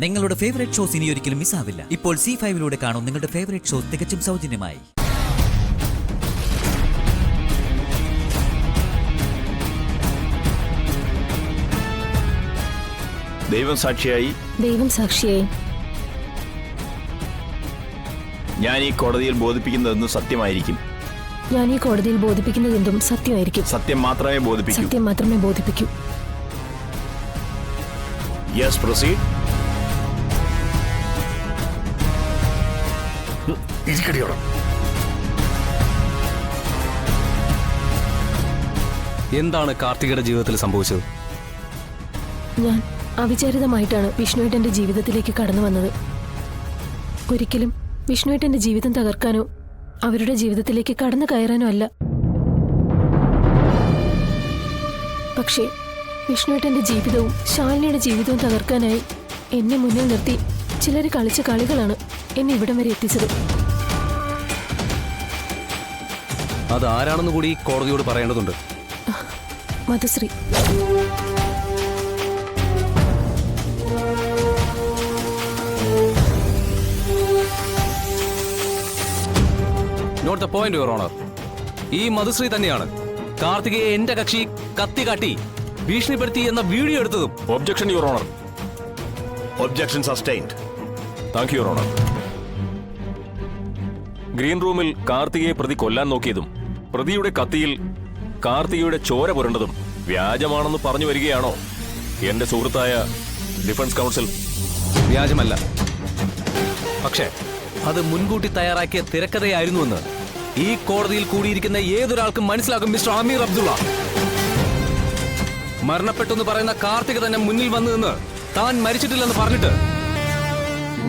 നിങ്ങളുടെ favourite shows ഇനി ഒരിക്കലും മിസ്സാവില്ല. ഇപ്പോൾ C5 കാണും നിങ്ങളുടെ ഫേവറേറ്റ് ഷോസ് തികച്ചും സൗജന്യമായി. ദൈവം സാക്ഷിയായി ഞാൻ ഈ കോടതിയിൽ ബോധിപ്പിക്കുന്നതെന്നും സത്യമായിരിക്കും. സത്യം മാത്രമേ ബോധിപ്പിക്കൂ. Yes, proceed. ഇരിക്കടിയോടാ. എന്താണ് കാർത്തികയുടെ ജീവിതത്തിൽ സംഭവിച്ചത്? ഞാൻ അവിചാരിതമായിട്ടാണ് വിഷ്ണുവേട്ടന്റെ ജീവിതത്തിലേക്ക് കടന്നു വന്നത്. ഒരിക്കലും വിഷ്ണുവേട്ടന്റെ ജീവിതം തകർക്കാനോ അവരുടെ ജീവിതത്തിലേക്ക് കടന്നു കയറാനോ അല്ല. പക്ഷേ വിഷ്ണുവേട്ടന്റെ ജീവിതവും ശാലിനിയുടെ ജീവിതവും തകർക്കാനായി എന്നെ മുന്നിൽ നിർത്തി ചിലർ കളിച്ച കളികളാണ് എന്നെ ഇവിടം വരെ എത്തിച്ചത്. അത് ആരാണെന്ന് കൂടി കോടതിയോട് പറയേണ്ടതുണ്ട്. Madhushree. Note the point, your honour. ഈ മധുശ്രീ തന്നെയാണ് കാർത്തികയെ എന്റെ കക്ഷി കത്തി കാട്ടി ഭീഷണിപ്പെടുത്തി എന്ന വീഡിയോ എടുത്തതും. Objection, your honour. Objection sustained. Thank you, your honour. Green റൂമിൽ കാർത്തികയെ പ്രതി കൊല്ലാൻ നോക്കിയതും പ്രതിയുടെ കത്തിയിൽ കാർത്തികയുടെ ചോര പുരണ്ടതും വ്യാജമാണെന്ന് പറഞ്ഞു വരികയാണോ എന്റെ സുഹൃത്തായ ഡിഫൻസ് കൗൺസിൽ? വ്യാജമല്ല, പക്ഷേ അത് മുൻകൂട്ടി തയ്യാറാക്കിയ തിരക്കഥയായിരുന്നുവെന്ന് ഈ കോടതിയിൽ കൂടിയിരിക്കുന്ന ഏതൊരാൾക്കും മനസ്സിലാക്കും. മിസ്റ്റർ അമീർ അബ്ദുള്ള, മരണപ്പെട്ടെന്ന് പറയുന്ന കാർത്തിക തന്നെ മുന്നിൽ വന്നു നിന്ന് താൻ മരിച്ചിട്ടില്ലെന്ന് പറഞ്ഞിട്ട്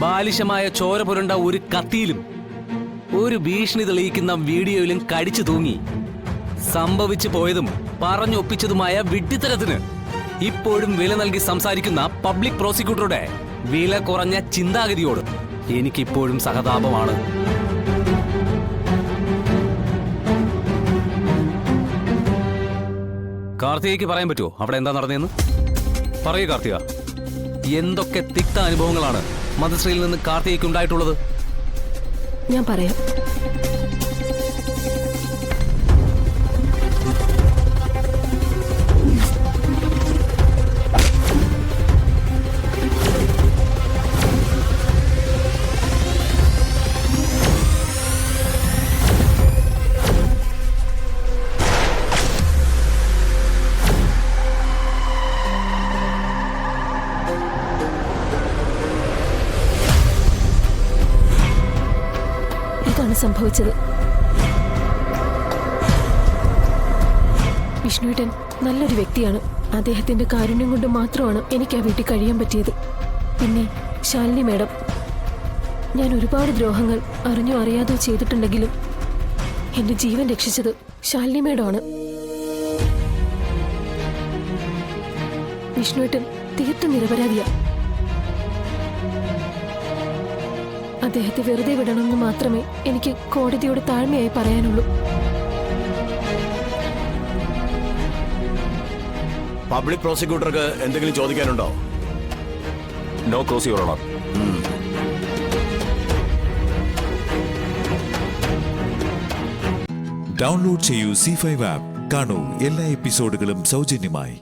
ബാലിശമായ ചോര പുരണ്ട ഒരു കത്തിയിലും ഒരു ഭീഷണി തെളിയിക്കുന്ന വീഡിയോയിലും കടിച്ചു തൂങ്ങി സംഭവിച്ചു പോയതും പറഞ്ഞൊപ്പിച്ചതുമായ വിഡ്ഢിത്തരത്തിന് ഇപ്പോഴും വില നൽകി സംസാരിക്കുന്ന പബ്ലിക് പ്രോസിക്യൂട്ടറുടെ വില കുറഞ്ഞ ചിന്താഗതിയോട് എനിക്കിപ്പോഴും സഹതാപമാണ്. കാർത്തികയ്ക്ക് പറയാൻ പറ്റുമോ അവിടെ എന്താ നടന്നതെന്ന്? പറയൂ കാർത്തിക, എന്തൊക്കെ തിക്ത അനുഭവങ്ങളാണ് മധുശ്രീയിൽ നിന്ന് കാർത്തികയ്ക്ക് ഉണ്ടായിട്ടുള്ളത്? ഞാൻ പറയാം. ഇതാണ് സംഭവിച്ചത്. വിഷ്ണുവേട്ടൻ നല്ലൊരു വ്യക്തിയാണ്. അദ്ദേഹത്തിന്റെ കാരുണ്യം കൊണ്ട് മാത്രമാണ് എനിക്ക് ആ വീട്ടിൽ കഴിയാൻ പറ്റിയത്. പിന്നെ ശാലിനി മേഡം, ഞാൻ ഒരുപാട് ദ്രോഹങ്ങൾ അറിഞ്ഞോ അറിയാതോ ചെയ്തിട്ടുണ്ടെങ്കിലും എന്റെ ജീവൻ രക്ഷിച്ചത് ശാലിനി മേഡമാണ്. വിഷ്ണുവേട്ടൻ തീർത്തും നിരപരാധിയാ. അദ്ദേഹത്തെ വെറുതെ വിടണമെന്ന് മാത്രമേ എനിക്ക് കോടതിയോട് താഴ്മയായി പറയാനുള്ളൂ. പബ്ലിക് പ്രോസിക്യൂട്ടർക്ക് എന്തെങ്കിലും ചോദിക്കാനുണ്ടോ? No cross, your honour. Download ചെയ്യൂ C5 ആപ്പ്. കാണൂ എല്ലാ എപ്പിസോഡുകളും സൗജന്യമായി.